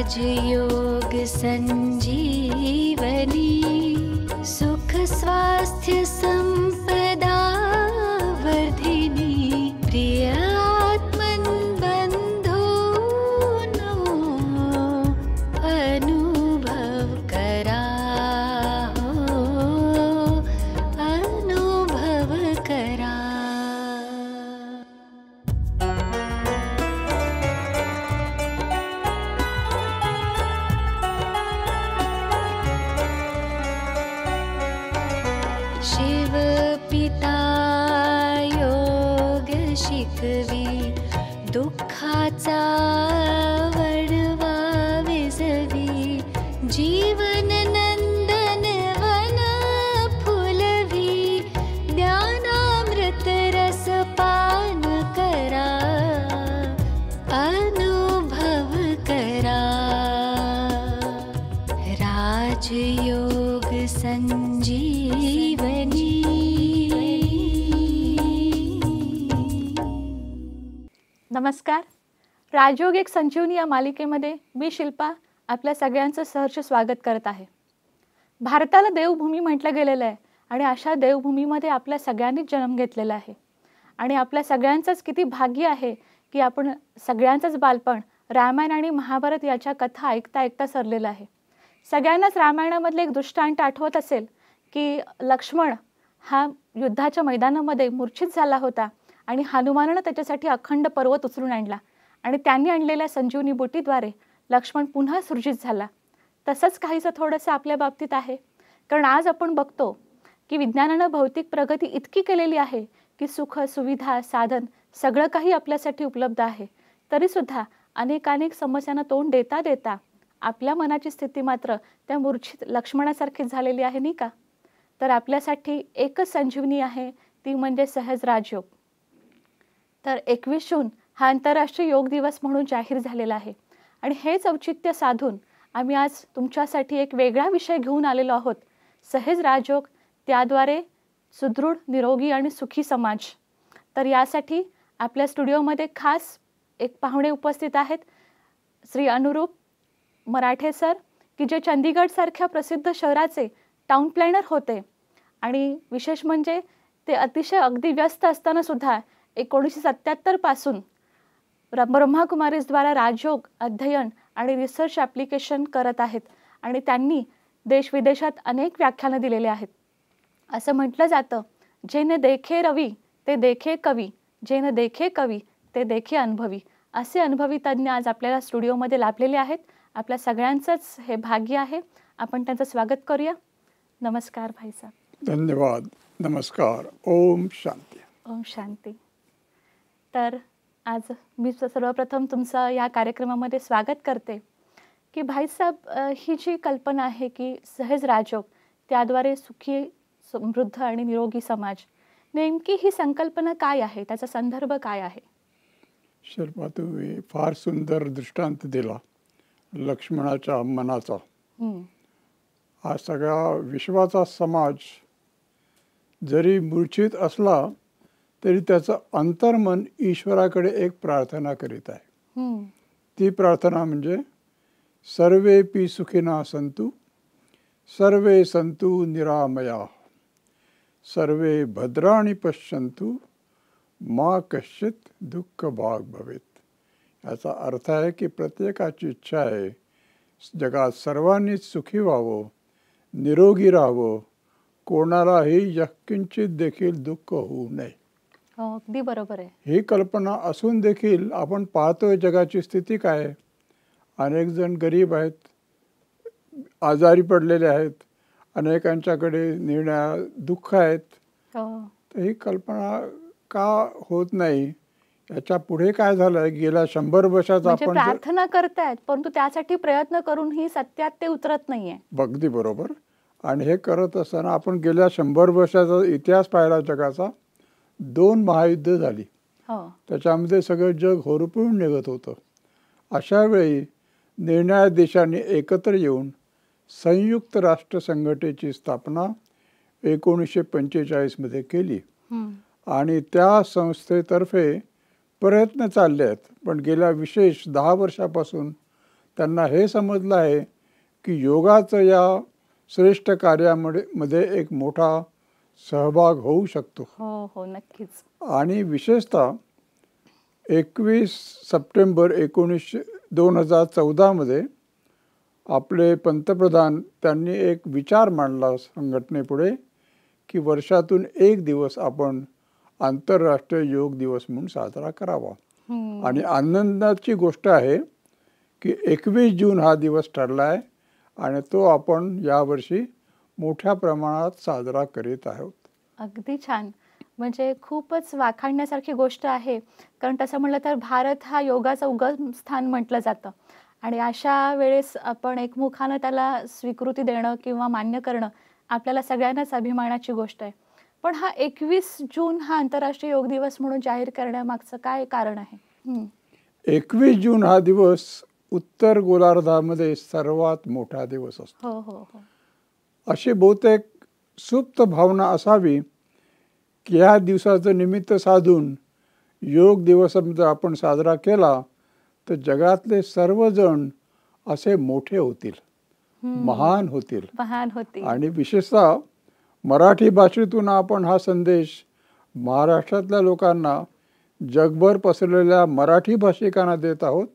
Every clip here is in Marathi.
राजयोग संजीवनी सुख स्वास्थ्य संपदा वर्धिनी प्रिय आत्मन बंधो नो अनुभव करा अनुभव करा। शिव पिता योग शिकवी दुःखाचा वडवा विझवी जीवन नंदन वन फुलवी ज्ञानामृत रस पान करा अनुभव करा। राजयोग संजीवनी। नमस्कार. राजयोग एक संजीवनी या मालिकेमध्ये मी शिल्पा आपल्या सगळ्यांचं सहर्ष स्वागत करत आहे. भारताला देवभूमी म्हटलं गेलेलं आहे आणि अशा देवभूमीमध्ये आपल्या सगळ्यांनीच जन्म घेतलेला आहे आणि आपल्या सगळ्यांचंच किती भाग्य आहे की आपण सगळ्यांचंच बालपण रामायण आणि महाभारत याच्या कथा ऐकता ऐकता सरलेलं आहे. सगळ्यांनाच रामायणामधले एक दृष्टांत आठवत असेल की लक्ष्मण हा युद्धाच्या मैदानामध्ये मूर्छित झाला होता आणि हनुमानानं त्याच्यासाठी अखंड पर्वत उचलून आणला आणि त्यांनी आणलेल्या संजीवनी बुटीद्वारे लक्ष्मण पुन्हा सुरजित झाला. तसंच काहीसं थोडंसं आपल्या बाबतीत आहे, कारण आज आपण बघतो की विज्ञानानं भौतिक प्रगती इतकी केलेली आहे की सुख सुविधा साधन सगळं काही आपल्यासाठी उपलब्ध आहे, तरीसुद्धा अनेक समस्यांना तोंड देता देता आपल्या मनाची स्थिती मात्र त्या मूर्छित लक्ष्मणासारखीच झालेली आहे, नाही का? तर आपल्यासाठी एकच संजीवनी आहे, ती म्हणजे सहज राजयोग. तर 21 जून हा आंतरराष्ट्रीय योग दिवस म्हणून जाहीर झालेला आहे आणि हेच औचित्य साधून आम्ही आज तुमच्यासाठी एक वेगळा विषय घेऊन आलेलो आहोत, सहज राजयोग, त्याद्वारे सुदृढ निरोगी आणि सुखी समाज. तर यासाठी आपल्या स्टुडिओमध्ये खास एक पाहुणे उपस्थित आहेत, श्री अनुरूप मराठे सर, की जे चंदीगडसारख्या प्रसिद्ध शहराचे टाउन प्लॅनर होते आणि विशेष म्हणजे ते अतिशय अगदी व्यस्त असताना सुद्धा 1977 पासून ब्रह्माकुमारीजद्वारा राजयोग अध्ययन आणि रिसर्च ॲप्लिकेशन करत आहेत आणि त्यांनी देशविदेशात अनेक व्याख्यानं दिलेले आहेत. असं म्हटलं जातं, जे न देखे रवी ते देखे कवी, जे न देखे कवी ते देखे अनुभवी. असे अनुभवी तज्ज्ञ आज आपल्याला स्टुडिओमध्ये लाभलेले आहेत. आपल्या सगळ्यांचंच हे भाग्य आहे. आपण त्यांचं स्वागत करूया. नमस्कार भाईसाहेब. धन्यवाद. नमस्कार. ओम शांती. ओम शांती. तर आज मी सर्वप्रथम तुमचं या कार्यक्रमामध्ये स्वागत करते की भाईसाहेब, ही जी कल्पना आहे की सहज राजयोग, त्याद्वारे सुखी समृद्ध आणि निरोगी समाज, नेमकी ही संकल्पना काय आहे, त्याचा संदर्भ काय आहे? शिल्पा, तुम्ही फार सुंदर दृष्टांत दिला लक्ष्मणाच्या मनाचा. हा सगळा विश्वाचा समाज जरी मूर्छित असला तरी त्याचं अंतर्मन ईश्वराकडे एक प्रार्थना करीत आहे. ती प्रार्थना म्हणजे सर्वेपि सुखिना संतु सर्वे संतु निरामया सर्वे भद्राणि पश्यन्तु मा कश्चित दुःख भाग भवेत. याचा अर्थ आहे की प्रत्येकाची इच्छा आहे जगात सर्वांनीच सुखी व्हावं, निरोगी राहावं, कोणालाही यत्किंचित देखील दुःख होऊ नये. अगदी बरोबर आहे. ही कल्पना असून देखील आपण पाहतोय जगाची स्थिती काय आहे. अनेक जण गरीब आहेत, आजारी पडलेले आहेत, अनेकांच्याकडे निर्णय दुःख आहेत. तर ही कल्पना का होत नाही? याच्या पुढे काय झालंय, गेल्या 100 वर्षात आपण प्रार्थना करतायत परंतु त्यासाठी प्रयत्न करूनही सत्यात ते उतरत नाहीये. अगदी बरोबर. आणि हे करत असताना आपण गेल्या 100 वर्षाचा इतिहास पाहिला जगाचा. 2 महायुद्ध झाली, त्याच्यामध्ये सगळं जग होरपळून निघत होतं. अशा वेळी निर्णायक देशांनी एकत्र येऊन संयुक्त राष्ट्र संघटनेची स्थापना 1945 मध्ये केली आणि त्या संस्थेतर्फे प्रयत्न चालले आहेत. पण गेल्या विशेष 10 वर्षापासून त्यांना हे समजलं आहे की योगाचं या श्रेष्ठ कार्यामध्ये एक मोठा सहभाग होऊ शकतो. हो हो नक्कीच. आणि विशेषतः 21 सप्टेंबर 2014 मध्ये आपले पंतप्रधान त्यांनी एक विचार मांडला संघटनेपुढे की वर्षातून एक दिवस आपण आंतरराष्ट्रीय योग दिवस म्हणून साजरा करावा. आणि आनंदाची गोष्ट आहे की 21 जून हा दिवस ठरला आहे आणि तो आपण यावर्षी मोठ्या प्रमाणात साजरा करीत आहोत. अगदी छान. म्हणजे खूपच वाखाणण्यासारखी गोष्ट आहे. कारण तसं म्हटलं तर भारत हा योगाचं उगम स्थान म्हटलं जातं आणि अशा वेळेस आपण एकमुखानं त्याला स्वीकृती देणं किंवा मान्य करणं आपल्याला सगळ्यांनाच अभिमानाची गोष्ट आहे. पण हा 21 जून हा आंतरराष्ट्रीय योग दिवस म्हणून जाहीर करण्यामागचं काय कारण आहे? 21 जून हा दिवस उत्तर गोलार्धामध्ये सर्वात मोठा दिवस असतो. हो हो हो. अशी बहुतेक सुप्त भावना असावी की ह्या दिवसाचं निमित्त साधून योग दिवस जर आपण साजरा केला तर जगातले सर्वजण असे मोठे होतील, महान होतील. महान होती. आणि विशेषतः मराठी भाषेतून आपण हा संदेश महाराष्ट्रातल्या लोकांना, जगभर पसरलेल्या मराठी भाषिकांना देत आहोत.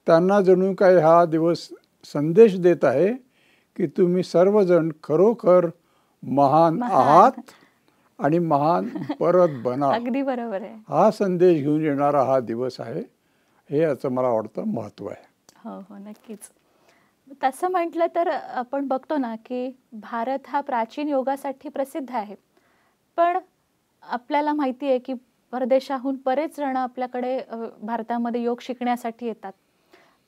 त्यांना जणू काही हा दिवस संदेश देत आहे की तुम्ही सर्वजण खरोखर महान आहात आणि महान परत बना. अगदी बरोबर आहे. हा संदेश घेऊन येणारा हा दिवस आहे. हे याचं मला वाटतं महत्त्व आहे. हो हो नक्कीच. तसं म्हटलं तर आपण बघतो ना की भारत हा प्राचीन योगासाठी प्रसिद्ध आहे. पण आपल्याला माहिती आहे की परदेशाहून बरेच जण आपल्याकडे भारतामध्ये योग शिकण्यासाठी येतात.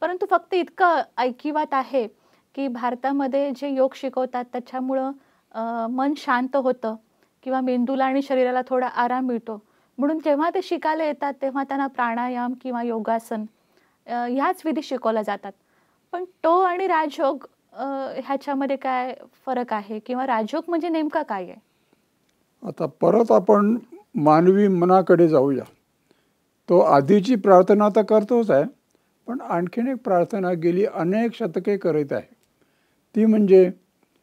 परंतु फक्त इतकं ऐकिवात आहे की भारतामध्ये जे योग शिकवतात त्याच्यामुळं मन शांत होतं किंवा मेंदूला आणि शरीराला थोडा आराम मिळतो. म्हणून जेव्हा ते शिकायला येतात तेव्हा त्यांना प्राणायाम किंवा योगासन ह्याच विधी शिकवल्या जातात. पण टो आणि राजयोग ह्याच्यामध्ये काय फरक आहे किंवा राजयोग म्हणजे नेमका काय आहे? आता परत आपण मानवी मनाकडे जाऊया. तो आधीची प्रार्थना तर करतोच आहे, पण आणखीन एक प्रार्थना गेली अनेक शतके करीत आहे. ती म्हणजे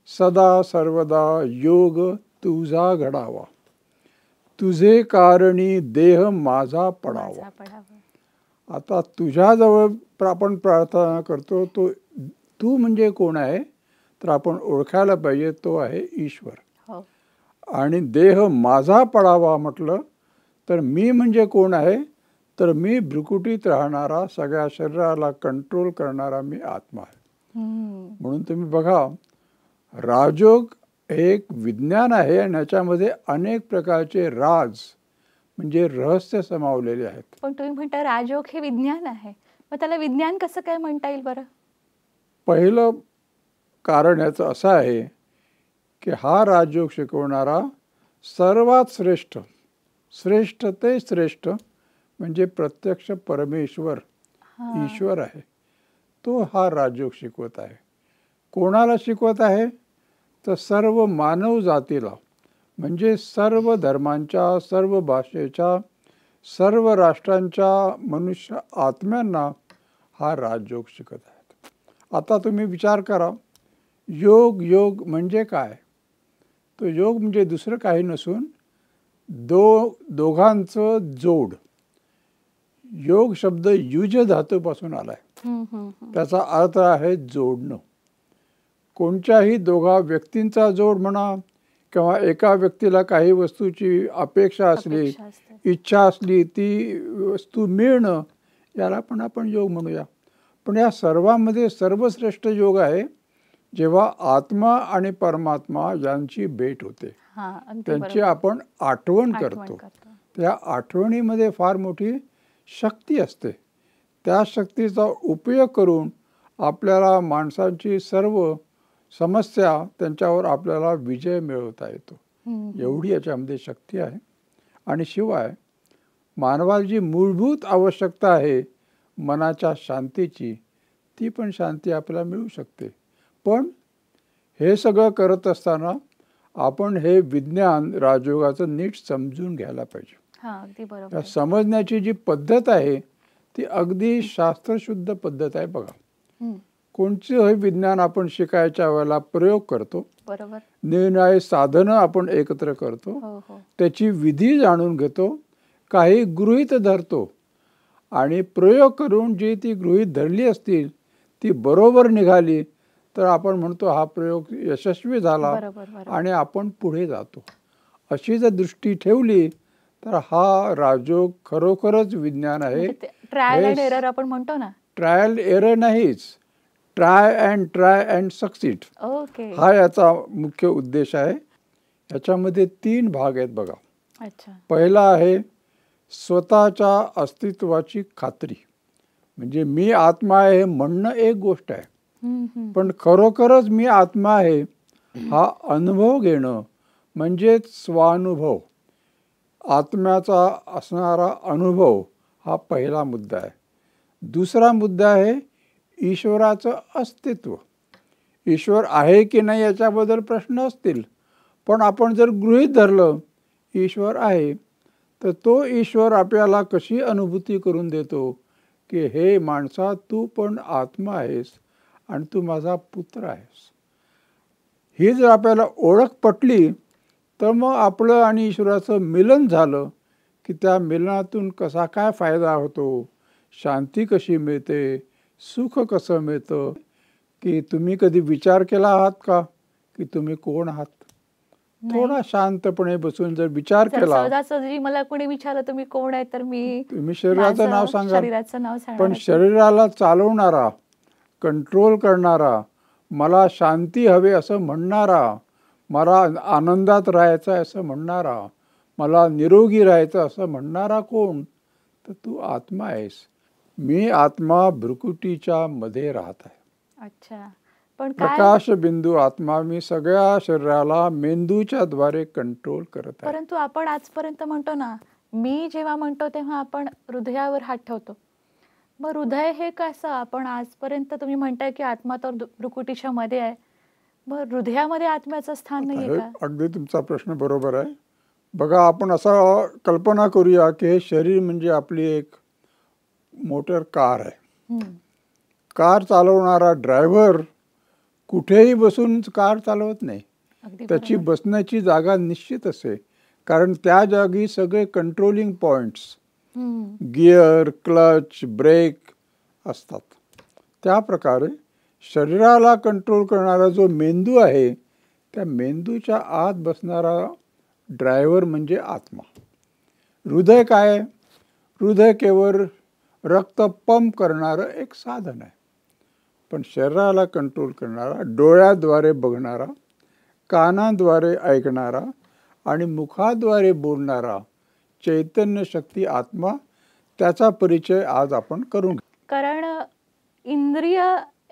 सदा सर्वदा योग तुझा घडावा, तुझे कारणी देह माझा पडावा. आता तुझ्याजवळ आपण प्रार्थना करतो, तो तू म्हणजे कोण आहे तर आपण ओळखायला पाहिजे, तो आहे ईश्वर. आणि देह माझा पडावा म्हटलं तर मी म्हणजे कोण आहे तर मी भ्रुकुटीत राहणारा, सगळ्या शरीराला कंट्रोल करणारा मी आत्मा आहे. म्हणून तुम्ही बघा, राजयोग एक विज्ञान आहे आणि याच्यामध्ये अनेक प्रकारचे राज म्हणजे रहस्य समावलेले आहेत. पण तुम्ही म्हणता राजयोग हे विज्ञान आहे, मग त्याला विज्ञान कसं काय म्हणता येईल बरं? पहिलं कारण याचं असं आहे की हा राजयोग शिकवणारा सर्वात श्रेष्ठ, श्रेष्ठ ते श्रेष्ठ म्हणजे प्रत्यक्ष परमेश्वर ईश्वर आहे. तो हा राजयोग शिकवत आहे. कोणाला शिकवत आहे तर सर्व मानव जातीला, म्हणजे सर्व धर्मांच्या, सर्व भाषेच्या, सर्व राष्ट्रांच्या मनुष्य आत्म्यांना हा राजयोग शिकत आहेत. आता तुम्ही विचार करा, योग योग म्हणजे काय? तो योग म्हणजे दुसरं काही नसून दोघांचं जोड. योग शब्द युज धातूपासून आलाय. त्याचा अर्थ आहे जोडणं. कोणत्याही दोघा व्यक्तींचा जोड म्हणा किंवा एका व्यक्तीला काही वस्तूची अपेक्षा असली, इच्छा असली, ती वस्तू मिळणं, याला पण आपण योग म्हणूया. पण या सर्वांमध्ये सर्वश्रेष्ठ योग आहे जेव्हा आत्मा आणि परमात्मा यांची भेट होते, त्यांची आपण आठवण करतो. त्या आठवणीमध्ये फार मोठी शक्ती असते. त्या शक्तीचा उपयोग करून आपल्याला माणसांची सर्व समस्या, त्यांच्यावर आपल्याला विजय मिळवता येतो. एवढी याच्यामध्ये शक्ती आहे. आणि शिवाय मानवाला जी मूलभूत आवश्यकता आहे मनाच्या शांतीची, ती पण शांती आपल्याला मिळू शकते. पण हे सगळं करत असताना आपण हे विज्ञान राजयोगाचं नीट समजून घ्यायला पाहिजे. अगदी बरोबर. समजण्याची जी पद्धत आहे ती अगदी शास्त्रशुद्ध पद्धत आहे. बघा, कोणतेही विज्ञान आपण शिकायच्या वेळेला प्रयोग करतो, बरोबर. निरनिराळी साधनं आपण एकत्र करतो, हो हो. त्याची विधी जाणून घेतो, काही गृहीत धरतो आणि प्रयोग करून जी ती गृहीत धरली असतील ती बरोबर निघाली तर आपण म्हणतो हा प्रयोग यशस्वी झाला बरोबर बरोबर. आणि आपण पुढे जातो. अशी जर दृष्टी ठेवली तर हा राजयोग खरोखरच विज्ञान आहे. ट्रायल अँड हे एरर आपण म्हणतो ना. ट्रायल एरर नाहीच, ट्राय अँड सक्सीड ओके. हा याचा मुख्य उद्देश आहे. याच्यामध्ये 3 भाग आहेत बघा. अच्छा. पहिला आहे स्वतःच्या अस्तित्वाची खात्री, म्हणजे मी आत्मा आहे हे म्हणणं एक गोष्ट आहे, पण खरोखरच मी आत्मा आहे हा अनुभव घेणं म्हणजेच स्वानुभव, आत्म्याचा असणारा अनुभव हा पहिला मुद्दा आहे. दुसरा मुद्दा आहे ईश्वराचं अस्तित्व. ईश्वर आहे की नाही याच्याबद्दल प्रश्न असतील, पण आपण जर गृहीत धरलं ईश्वर आहे तर तो ईश्वर आपल्याला कशी अनुभूती करून देतो की हे माणसा तू पण आत्मा आहेस आणि तू माझा पुत्र आहेस. ही जर आपल्याला ओळख पटली तर मग आपलं आणि ईश्वराचं मिलन झालं की त्या मिलनातून कसा काय फायदा होतो, शांती कशी मिळते, सुख कसं मिळतं. की तुम्ही कधी विचार केला आहात का की तुम्ही कोण आहात? थोडा शांतपणे बसून जर विचार केला, जरी मला कोणी विचारलं तुम्ही कोण आहे तर तुम्ही शरीराचं नाव सांगा, शरीराचं नाव सांगा, पण शरीराला चालवणारा, कंट्रोल करणारा, मला शांती हवे असं म्हणणारा, मला आनंदात राहायचं आहे असं म्हणणारा, मला निरोगी राहायचं असं म्हणणारा कोण? तर तू आत्मा आहेस. मी आत्मा भ्रुकुटीच्या मध्ये राहत आहे. अच्छा. पण प्रकाश बिंदू आत्मा मी सगळ्या शरीराला मेंदूच्या द्वारे कंट्रोल करत आहे. परंतु आपण आजपर्यंत म्हणतो ना, मी जेव्हा म्हणतो तेव्हा आपण हृदयावर हात ठेवतो. मग हृदय हे कसं? आपण आजपर्यंत तुम्ही म्हणताय की आत्मा तर भ्रुकुटीच्या मध्ये आहे, मग हृदयामध्ये आत्म्याचं स्थान नाहीये का? अगदी तुमचा प्रश्न बरोबर आहे. बघा, आपण असं कल्पना करूया की हे शरीर म्हणजे आपली एक मोटर कार आहे. कार चालवणारा ड्रायव्हर कुठेही बसून कार चालवत नाही. त्याची बसण्याची जागा निश्चित असते, कारण त्या जागी सगळे controlling points, gear, clutch, brake असतात. त्या प्रकारे शरीराला कंट्रोल करणारा जो मेंदू आहे त्या मेंदूच्या आत बसणारा ड्रायव्हर म्हणजे आत्मा. हृदय काय आहे? हृदय केवळ रक्त पंप करणारं एक साधन आहे. पण शरीराला कंट्रोल करणारा, डोळ्याद्वारे बघणारा, कानाद्वारे ऐकणारा आणि मुखाद्वारे बोलणारा चैतन्य शक्ती आत्मा, त्याचा परिचय आज आपण करून घेऊ. कारण इंद्रिय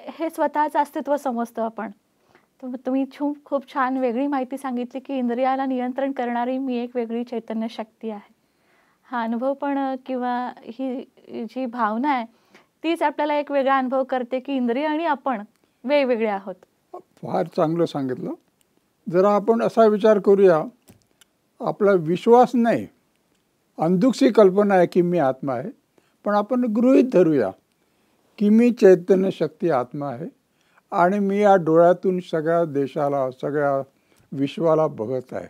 हे स्वतःच अस्तित्व समजतो आपण. तुम्ही खूप छान वेगळी माहिती सांगितली की इंद्रियाला नियंत्रण करणारी मी एक वेगळी चैतन्य शक्ती आहे. हा अनुभव पण किंवा ही जी भावना आहे तीच आपल्याला एक वेगळा अनुभव करते की इंद्रिय आणि आपण वेगवेगळे आहोत. फार चांगलं सांगितलं. जरा आपण असा विचार करूया, आपला विश्वास नाही, अंधुकशी कल्पना आहे की मी आत्मा आहे, पण आपण गृहीत धरूया की मी चैतन्य शक्ती आत्मा आहे आणि मी या डोळ्यातून सगळ्या देशाला, सगळ्या विश्वाला बघत आहे.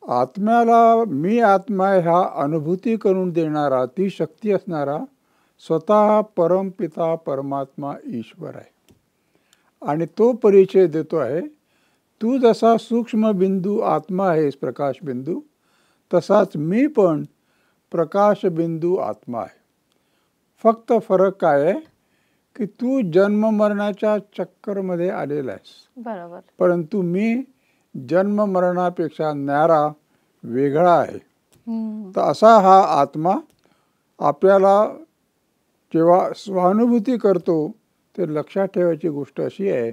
आत्म्याला मी आत्मा ह्या अनुभूती करून देणारा, ती शक्ती असणारा स्वतः परमपिता परमात्मा ईश्वर आहे. आणि तो परिचय देतो आहे, तू जसा सूक्ष्म बिंदू आत्मा आहेस, प्रकाश बिंदू, तसाच मी पण प्रकाश बिंदू आत्मा आहे. फक्त फरक काय आहे की तू जन्म मरणाच्या चक्करमध्ये आलेला आहेस. बरोबर. परंतु मी जन्म मरणापेक्षा न्यारा वेगळा आहे. तर असा हा आत्मा आपल्याला जेव्हा स्वानुभूती करतो ते लक्षात ठेवायची गोष्ट अशी आहे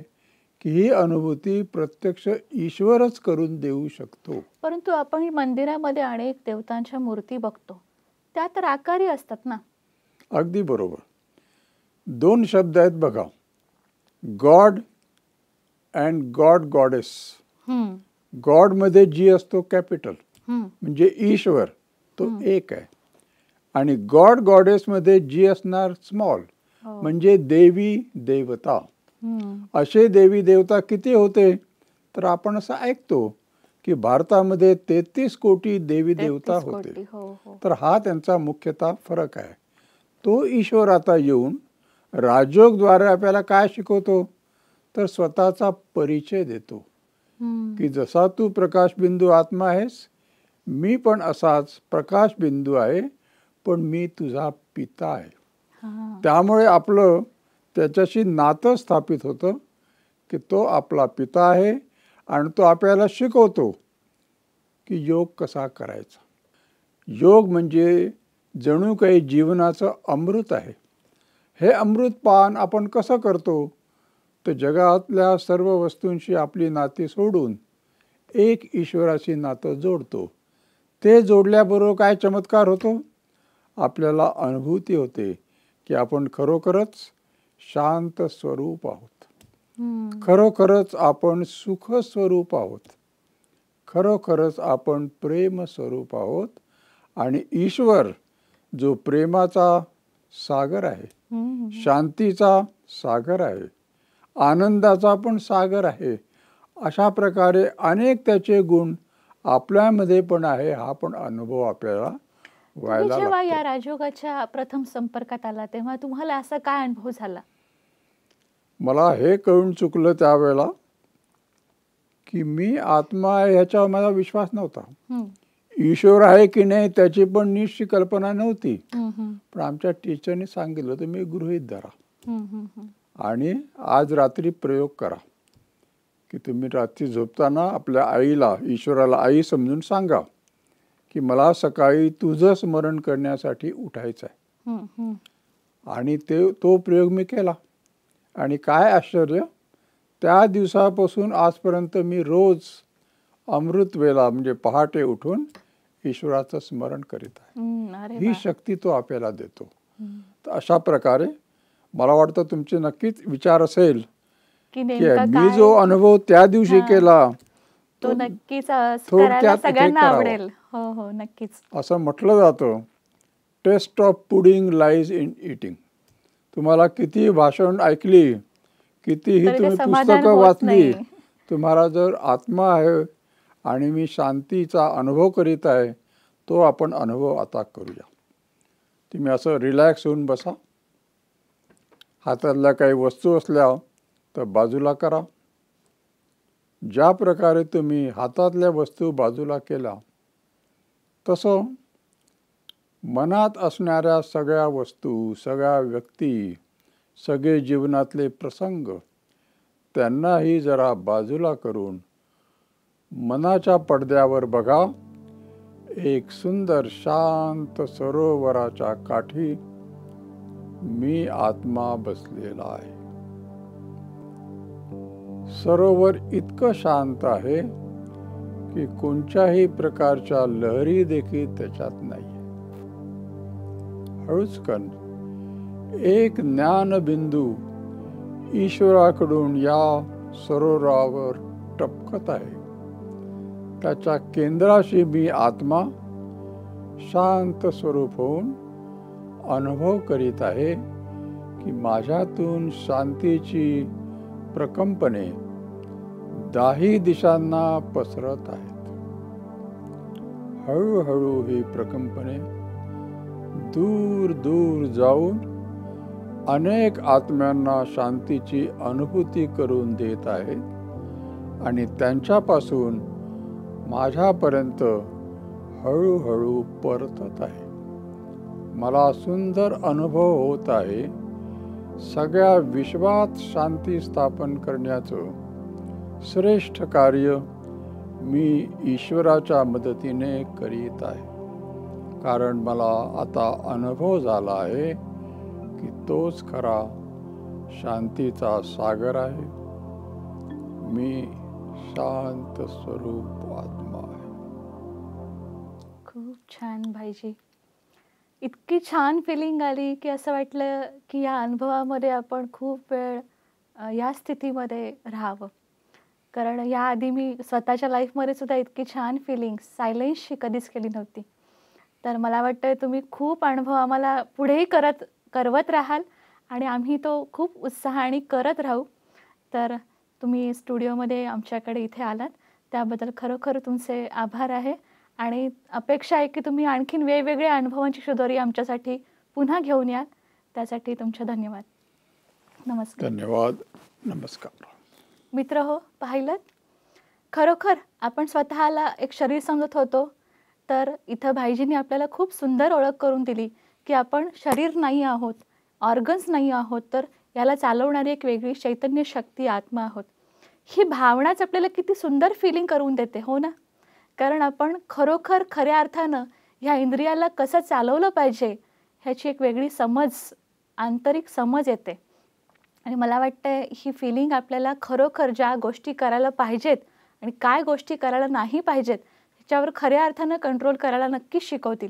की ही अनुभूती प्रत्यक्ष ईश्वरच करून देऊ शकतो. परंतु आपण मंदिरामध्ये अनेक देवतांच्या मूर्ती बघतो, त्या तर आकारी असतात ना. अगदी बरोबर. 2 शब्द आहेत बघा, God and God goddess. God मध्ये जी असतो कॅपिटल म्हणजे ईश्वर, तो एक आहे, आणि गॉड गॉडेस मध्ये जी असणार स्मॉल हो. म्हणजे देवी देवता. हम्म. असे देवी देवता किती होते तर आपण असं ऐकतो की भारतामध्ये 33 कोटी देवी देवता 33 होते. कोटी. हो हो. तर हा त्यांचा मुख्यतः फरक आहे. तो ईश्वर आता येऊन राजयोगद्वारे आपल्याला काय शिकवतो तर स्वतःचा परिचय देतो हम्म. की जसा तू प्रकाशबिंदू आत्मा आहेस, मी पण असाच प्रकाशबिंदू आहे, पण मी तुझा पिता आहे. हा. त्यामुळे आपलं त्याच्याशी नातं स्थापित होतं की तो आपला पिता आहे आणि तो आपल्याला शिकवतो की योग कसा करायचा. योग म्हणजे जणू काही जीवनाचं अमृत आहे. हे अमृतपान आपण कसं करतो तर जगातल्या सर्व वस्तूंशी आपली नाती सोडून एक ईश्वराशी नातं जोडतो. ते जोडल्याबरोबर काय चमत्कार होतो, आपल्याला अनुभूती होते की आपण खरोखरच शांत स्वरूप आहोत. हम्म. खरोखरच आपण सुख स्वरूप आहोत. खरोखरच आपण प्रेम स्वरूप आहोत. आणि ईश्वर जो प्रेमाचा सागर आहे, हम्म. शांतीचा सागर आहे, आनंदाचा पण सागर आहे, अशा प्रकारे अनेक त्याचे गुण आपल्यामध्ये पण आहे. हा पण अनुभव आपल्याला तुम्ही व्हायला जेव्हा लागतो. या राजयोगाच्या प्रथम संपर्कात आला तेव्हा तुम्हाला असा काय अनुभव झाला? मला हे कळून चुकलं त्यावेळेला की मी आत्मा आहे ह्याच्यावर माझा विश्वास नव्हता. हम्म. ईश्वर आहे की नाही त्याची पण निश्चित कल्पना नव्हती. हम्म. हम्म. पण आमच्या टीचरने सांगितलं तुम्ही गृहीत धरा हम्म. हम्म. आणि आज रात्री प्रयोग करा की तुम्ही रात्री झोपताना आपल्या आईला, ईश्वराला आई समजून सांगा की मला सकाळी तुझं स्मरण करण्यासाठी उठायचं आहे. हम्म. हम्म. आणि तो प्रयोग मी केला. आणि काय आश्चर्य, त्या दिवसापासून आजपर्यंत मी रोज अमृत वेळा म्हणजे पहाटे उठून ईश्वराचं स्मरण करीत आहे. हम्म. अरे ही वा. शक्ती तो आपल्याला देतो. हम्म. तर अशा प्रकारे मला वाटतं तुमचे नक्कीच विचार असेल की की नेमकं मी काय जो अनुभव त्या दिवशी हा. केला तो नक्कीच थोडक्यात करायला इथे सगळ्यांना करावा. आवडेल. हो हो नक्कीच. असं म्हटलं जातं, taste of pudding lies in eating. तुम्हाला किती भाषण ऐकली, कितीही तरी ते तुम्ही समाधान पुस्तकं होत वाचली, नाही. तुम्हाला जर आत्मा आहे आणि मी शांतीचा अनुभव करीत आहे, तो आपण अनुभव आता करूया. तुम्ही असं रिलॅक्स होऊन बसा. हातातल्या काही वस्तू असल्या तर बाजूला करा. ज्या प्रकारे तुम्ही हातातल्या वस्तू बाजूला केला तसं मनात असणाऱ्या सगळ्या वस्तू, सगळ्या व्यक्ती, सगळे जीवनातले प्रसंग त्यांनाही जरा बाजूला करून मनाच्या पडद्यावर बघा. एक सुंदर शांत सरोवराच्या काठी मी आत्मा बसलेला आहे. सरोवर इतकं शांत आहे की कोणत्याही प्रकारच्या लहरी देखील त्याच्यात नाही. हळूचकन एक ज्ञानबिंदू ईश्वराकडून या सरोवरावर टपकत आहे. त्याच्या केंद्राशी मी आत्मा शांत स्वरूप होऊन अनुभव करीत आहे की माझ्यातून शांतीची प्रकंपने दाही दिशांना पसरत आहेत. हळूहळू ही प्रकंपने दूर दूर जाऊन अनेक आत्म्यांना शांतीची अनुभूती करून देत आहेत आणि त्यांच्यापासून माझ्यापर्यंत हळूहळू परतत आहे. मला सुंदर अनुभव होत आहे. सगळ्या विश्वात शांती स्थापन करण्याचं श्रेष्ठ कार्य मी ईश्वराच्या मदतीने करीत आहे. कारण मला आता अनुभव झाला आहे की तोच खरा शांतीचा सागर आहे. मी शांत स्वरूप आत्मा आहे. खूप छान भाईजी. इतकी छान फिलिंग आली की असं वाटलं की या अनुभवामध्ये आपण खूप वेळ या स्थितीमध्ये राहावं. कारण याआधी मी स्वतःच्या लाईफमध्ये सुद्धा इतकी छान फिलिंग सायलेन्सची कधीच केली नव्हती. तर मला वाटतं तुम्ही खूप अनुभव आम्हाला पुढेही करवत राहाल आणि आम्ही तो खूप उत्साहाने करत राहू. तर तुम्ही स्टुडिओमध्ये आमच्याकडे इथे आलात त्याबद्दल खरोखर तुमचे आभार आहे आणि अपेक्षा आहे की तुम्ही आणखीन वेगवेगळ्या अनुभवांची शिदोरी आमच्यासाठी पुन्हा घेऊन याल. त्यासाठी तुमचे धन्यवाद. नमस्कार. धन्यवाद. नमस्कार. मित्र हो, पाहिलं खरोखर आपण स्वतःला एक शरीर समजत होतो, तर इथं भाईजींनी आपल्याला खूप सुंदर ओळख करून दिली की आपण शरीर नाही आहोत, ऑर्गन्स नाही आहोत, तर याला चालवणारी एक वेगळी चैतन्य शक्ती आत्मा आहोत. ही भावनाच आपल्याला किती सुंदर फिलिंग करून देते, हो ना? कारण आपण खरोखर खऱ्या अर्थानं ह्या इंद्रियाला कसं चालवलं पाहिजे ह्याची एक वेगळी समज, आंतरिक समज येते. आणि मला वाटतं ही फिलिंग आपल्याला खरोखर ज्या गोष्टी करायला पाहिजेत आणि काय गोष्टी करायला नाही पाहिजेत ह्याच्यावर खऱ्या अर्थानं कंट्रोल करायला नक्कीच शिकवतील.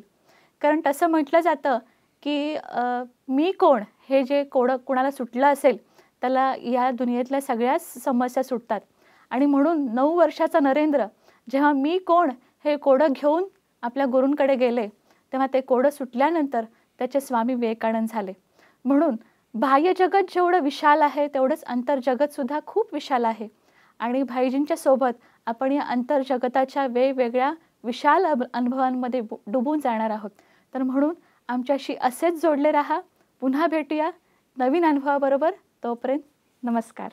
कारण तसं म्हटलं जातं की मी कोण हे जे कोणाला सुटलं असेल त्याला या दुनियेतल्या सगळ्याच समस्या सुटतात. आणि म्हणून 9 वर्षाचा नरेंद्र जेव्हा मी कोण हे कोडं घेऊन आपल्या गुरूंकडे गेले तेव्हा ते कोडं सुटल्यानंतर त्याचे स्वामी विवेकानंद झाले. म्हणून बाह्य जगत जेवढं विशाल आहे तेवढंच अंतर्जगतसुद्धा खूप विशाल आहे. आणि भाईजींच्या सोबत आपण या अंतर्जगताच्या वेगवेगळ्या विशाल अनुभवांमध्ये डुबून जाणार आहोत. तर म्हणून आमच्याशी असेच जोडले राहा. पुन्हा भेटूया नवीन अनुभवाबरोबर. तोपर्यंत नमस्कार.